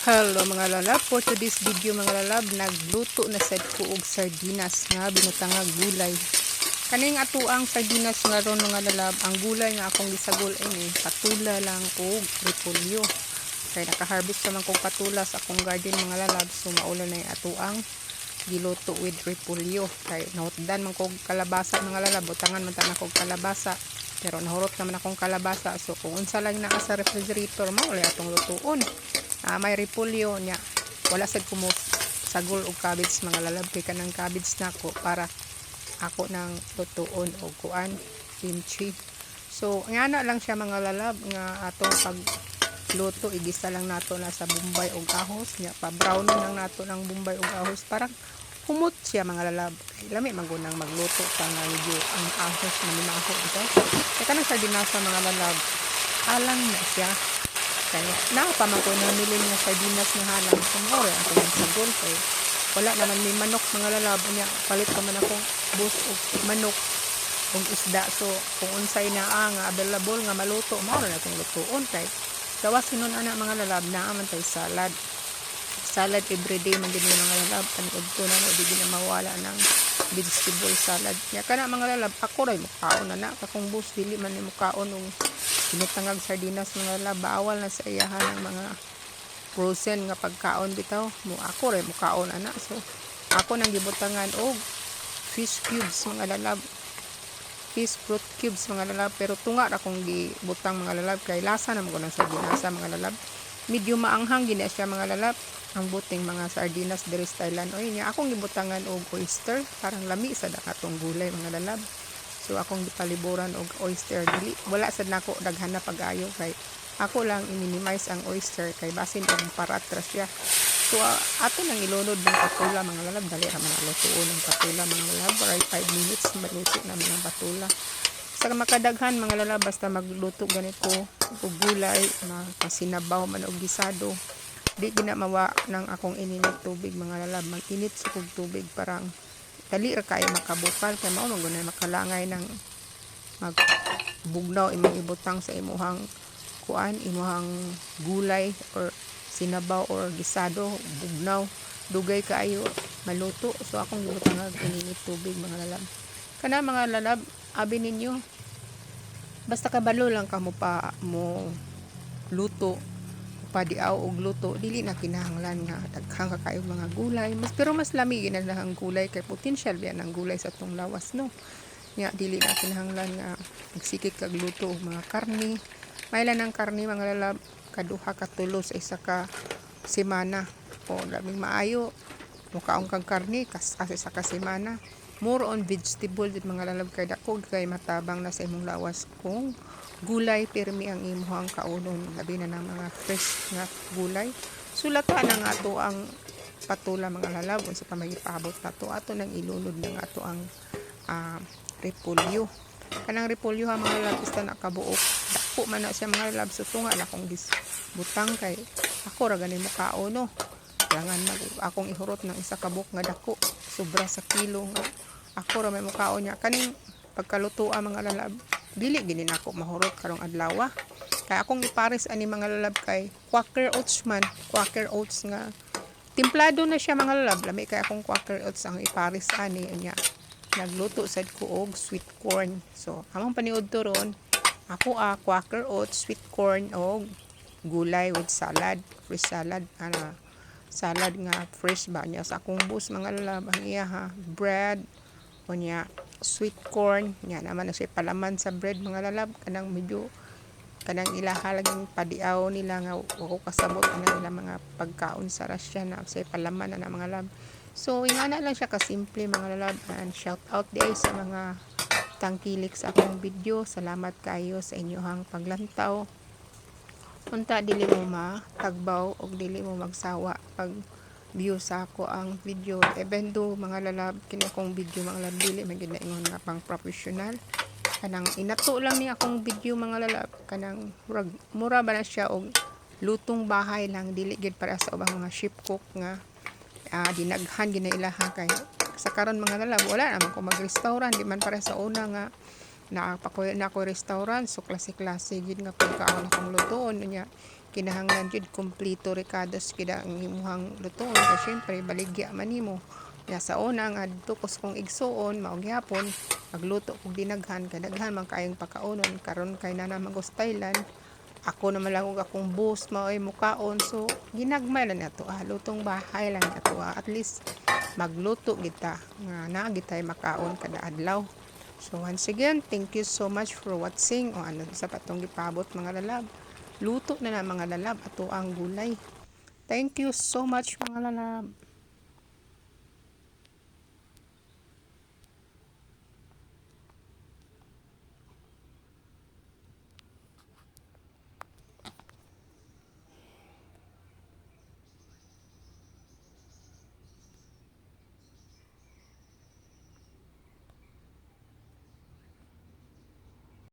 Hello mga lalab, for today's video mga lalab, nagluto na sad ko og sardinas nga binutangag gulay. Kaning atuang sardinas nga ron mga lalab, ang gulay nga akong gisagol ini patula lang og repolyo. Kay naka-harvest naman kog patula sa akong garden mga lalab, so maulan na yung atuang giluto with repolyo. Kay nahutdan man kog kalabasa mga lalab, butangan man ta na kog kalabasa. Pero nahurot naman akong kalabasa, so kung unsa lang naa sa refrigerator mo wala atong lutuon. May repolyo nya, wala sad ko mo sagol og cabbage mga lalab, kay kanang cabbage nako para ako nang lutuon og kuan kimchi. So ngana lang siya mga lalab nga atong pagluto, igisa lang nato na sa bombay og ahos nya, pa brown lang nato ng bombay og ahos, parang humot siya mga lalab. Lami magunang magluto sa nga medyo ang ahos na minaho ito. Kaya kanang sardinasa mga lalab, alang na siya. Kaya nakapamang ko na milin nga sardinas na halang kumore ako ng sagol. Kaya wala naman may manok mga lalab niya. Palit pa man akong bus o manok o isda. So kung unsay na nga available nga maluto, mao na itong lutuon. Kaya gawasin nun anak mga lalab na aman tayo salad. Salad everyday man din mga lalab, panood ko na di na mawala ng vegetable salad. Ya kana mga lalab, ako ray mukaon na kakong bus dili man ni mukaon og binutangag sardinas mga lalab, bawal na sa iyahan ng mga frozen nga pagkaon bitaw. Ako ray mukaon ana. So ako nang gibutangan og fish cubes mga lalab. Fish fruit cubes mga lalab, pero tunga ra kong gibutang mga lalab kay lasa naman ko ng sardinasa mga lalab. Medyo maanghang gina siya mga lalab ang buting mga sardinas diri sa Thailand. Oy nya akong gibutangan og oyster, parang lami sa dakatong gulay mga lalab. So akong gipaliburan og oyster, dili wala sad nako daghan na pag-ayo kay ako lang i-minimize ang oyster kay basin og paratra siya. So ato nang ilunod ng patula mga lalab, dali ra man lutuon ng patula mga lalab, right 5 minutes maluto na ang patula. Sa makadaghan mga lalab, basta magluto ganito og gulay na kasinabaw man og gisado, di ginamawa ng akong ininit tubig mga lalab. Mag-init sa kog tubig parang dali ra kay makabukal, kay mao man gunay makalangay ng magbugnaw imong ibutang sa imuhang kuan, imuhang gulay or sinabaw or gisado, bugnaw dugay kaayo maluto. So akong gibutang og ininit tubig mga lalab. Kana mga lalab, abi ninyo, basta kabalo lang ka mo pa mo luto, padiaw og luto, dili na kinahanglan nga daghang kakayog mga gulay. Pero mas lami ginadahang gulay kay potential biya ng gulay sa tong lawas no. Nya dili na kinahanglan nga magsikik kag luto og mga karni. Mailan ang karni mga lalab, kaduha ka tulo sa isa ka semana. O labing maayo mukaon kag karni kasi sa ka semana. More on vegetable din mga lalab, kay dako kay matabang na sa imong lawas kung gulay pirmi ang imuhang kaunon, labi na ng mga fresh nga gulay. Sulata na nga ato ang patula mga lalab unsa pa magipabot nato, ato nang ilunod na nga ato ang repolyo. Kanang repolyo ha mga lalab, basta nakabuok dako man na siya mga lalab, so tunga na akong butang kay ako ra gani mo kauno. Kailangan akong ihurot ng isa ka buok nga dako, sobra sa kilo nga ako ra may mukaon niya. Kaning pagkalutuan mga lalab, dili gini nako mahurot karong adlaw. Kay akong ipares ani mga lalab kay Quaker Oats man, Quaker Oats nga timplado na siya mga lalab. Lami kay akong Quaker Oats ang ipares ani niya. Nagluto sad ko og sweet corn. So among paniud to ron, ako Quaker Oats, sweet corn og gulay with salad, fresh salad, salad nga fresh ba niya sa akong bus mga lalab. Ang iya ha, bread o niya sweet corn niya naman na siya palaman sa bread mga lalab. Kanang medyo kanang ilahalaging padiaw nila nga wako kasabot na nila mga pagkaon sa rasya na siya palaman na mga lalab. So ingana lang siya kasimple mga lalab, and shout out di sa mga tangkilik sa akong video. Salamat kayo sa inyohang paglantaw. Unta dili mo matagbaw o dili mo magsawa pag view sa ako ang video. Even though mga lalab, kini akong video mga lalab, dili man gid na ingon nga pang professional. Kanang inato lang ni akong video mga lalab, kanang mura ba na siya og lutong bahay lang, dili gid para sa ubang mga chef cook nga dinaghan ginailaha. Kay sa karon mga lalab, wala naman ko mag-restaurant, di man para sa una nga naapakoy na ako restaurant, so klase-klase gid nga pagkaon akong lutoon niya. kinahanglan jud kumpleto rekados kida ang imuhang lutuon kay syempre baligya man nimo ya sa una nga dito kung igsuon mao gyapon magluto kog dinaghan kay daghan man kayong pakaunon karon kay na magustaylan ako naman lang og akong boss mao ay mukaon so ginagmay lang nato lutong bahay lang nato at least magluto kita nga naa gitay makaon kada adlaw. So once again, thank you so much for watching o ano sa patong gipabot mga lalab. Luto na mga lalab ato ang gulay. Thank you so much mga lalab.